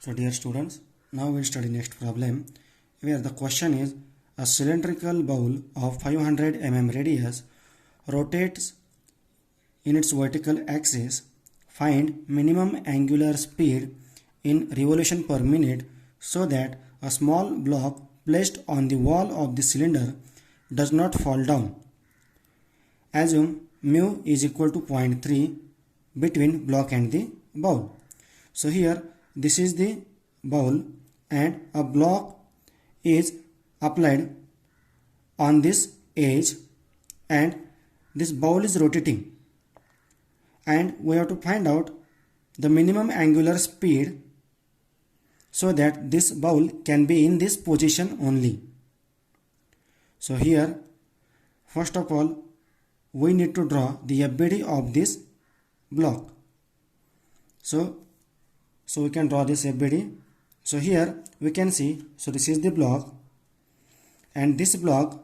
So dear students, now we'll study next problem where the question is a cylindrical bowl of 500 mm radius rotates in its vertical axis. Find minimum angular speed in revolution per minute so that a small block placed on the wall of the cylinder does not fall down. Assume mu is equal to 0.3 between block and the bowl. So here this is the bowl and a block is applied on this edge and this bowl is rotating, and we have to find out the minimum angular speed so that this bowl can be in this position only. So here first of all we need to draw the FBD of this block. So we can draw this FBD. So here we can see, so this is the block, and this block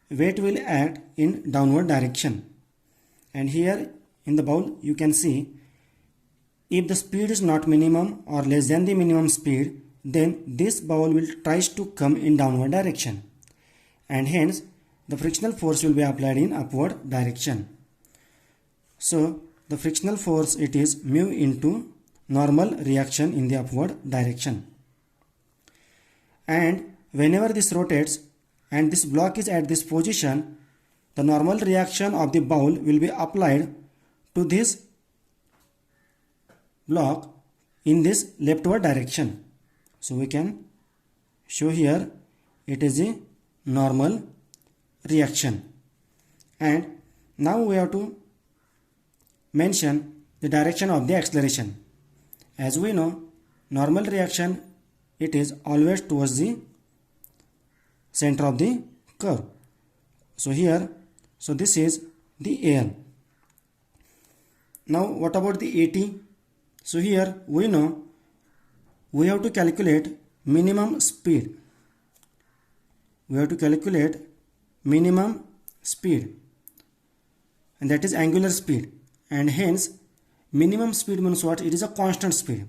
weight will act in downward direction, and here in the bowl you can see if the speed is not minimum or less than the minimum speed, then this bowl will tries to come in downward direction, and hence the frictional force will be applied in upward direction. So the frictional force, it is mu into normal reaction in the upward direction, and whenever this rotates and this block is at this position, the normal reaction of the bowl will be applied to this block in this leftward direction. So we can show here it is a normal reaction, and now we have to mention the direction of the acceleration. As we know, normal reaction, it is always towards the center of the curve. So here, so this is the AN. Now what about the AT? So here we know we have to calculate minimum speed. We have to calculate minimum speed, and that is angular speed, and hence minimum speed means what? It is a constant speed.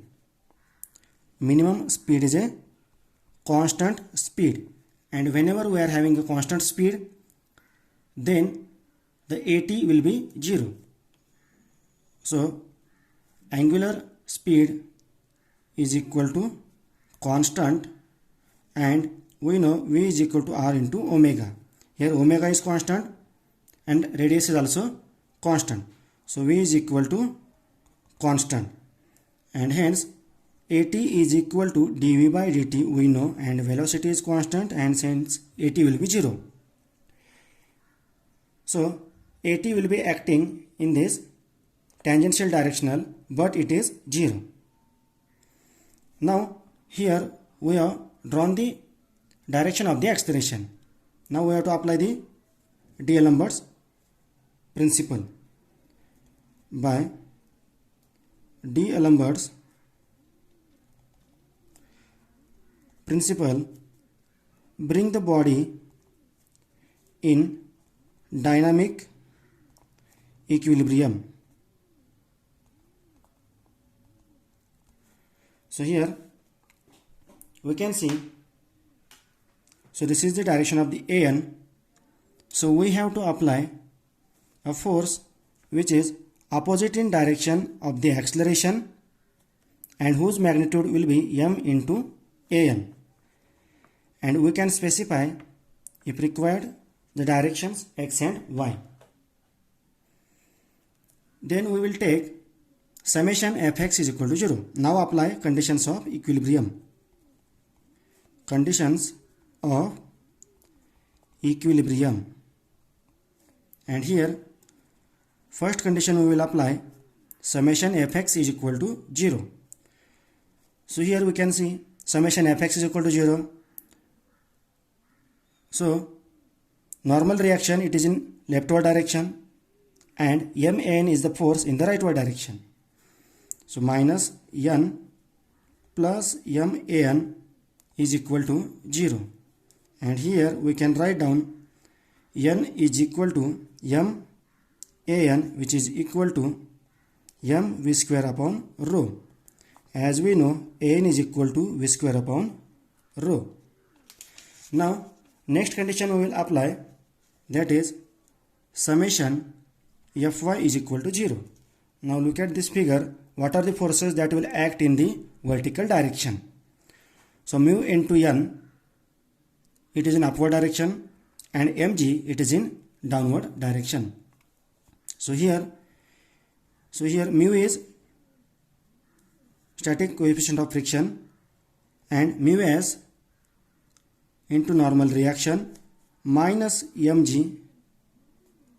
Minimum speed is a constant speed, and whenever we are having a constant speed, then the AT will be 0. So angular speed is equal to constant, and we know V is equal to R into omega. Here omega is constant and radius is also constant. So V is equal to constant, and hence AT is equal to dV by dt we know, and velocity is constant, and hence AT will be 0. So AT will be acting in this tangential directional, but it is 0. Now here we have drawn the direction of the acceleration. Now we have to apply the D'Alembert's principle. By D'Alembert's principle, bring the body in dynamic equilibrium. So here we can see, so this is the direction of the AN. So we have to apply a force which is opposite in direction of the acceleration, and whose magnitude will be m into AN, and we can specify, if required, the directions x and y. Then we will take summation fx is equal to 0. Now apply conditions of equilibrium. Conditions of equilibrium, and here first condition we will apply summation fx is equal to 0. So here we can see summation fx is equal to 0. So normal reaction, it is in leftward direction, and MAN is the force in the rightward direction. So minus N plus MAN is equal to 0, and here we can write down N is equal to MAN, which is equal to mv square upon rho, as we know an is equal to v square upon rho. Now next condition we will apply, that is summation Fy is equal to 0. Now look at this figure. What are the forces that will act in the vertical direction? So mu into n, it is in upward direction, and mg, it is in downward direction. So here mu is static coefficient of friction, and mu s into normal reaction minus mg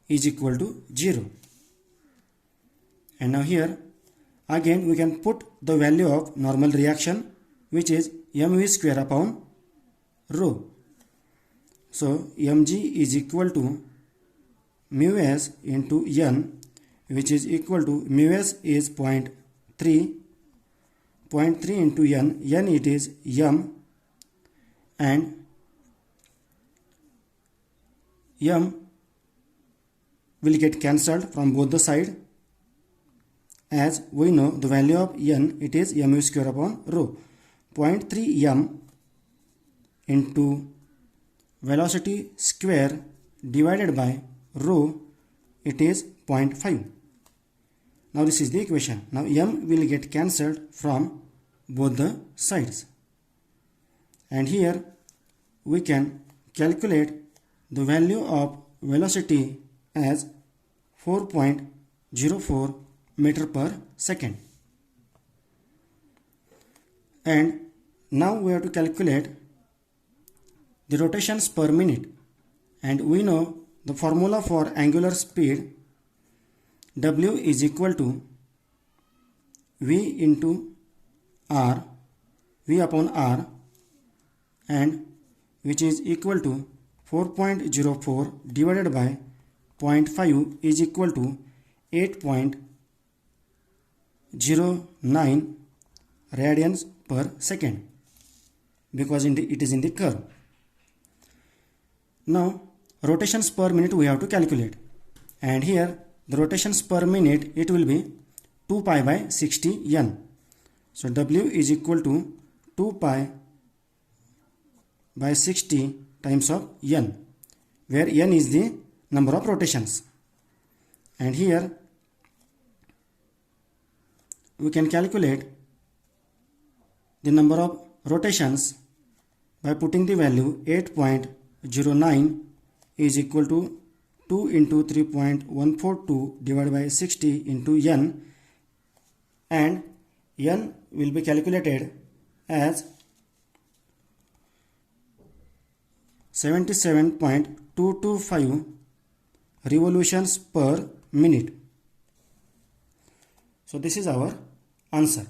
is equal to 0. And now here again we can put the value of normal reaction, which is mv square upon rho. So mg is equal to mu s into n, which is equal to mu s is 0.3 into n it is m, and m will get cancelled from both the side, as we know the value of n, it is mu square upon rho. 0.3 m into velocity square divided by rho, it is 0.5. Now this is the equation. Now m will get cancelled from both the sides, and here we can calculate the value of velocity as 4.04 meter per second. And now we have to calculate the rotations per minute, and we know the formula for angular speed, W is equal to V into R, V upon R, and which is equal to 4.04 divided by 0.5 is equal to 8.09 radians per second, because it is in the curve. Now rotations per minute we have to calculate, and here the rotations per minute, it will be 2 pi by 60 n. So W is equal to 2 pi by 60 times of n, where n is the number of rotations. And here we can calculate the number of rotations by putting the value 8.09 is equal to 2 into 3.142 divided by 60 into n, and n will be calculated as 77.225 revolutions per minute. So this is our answer.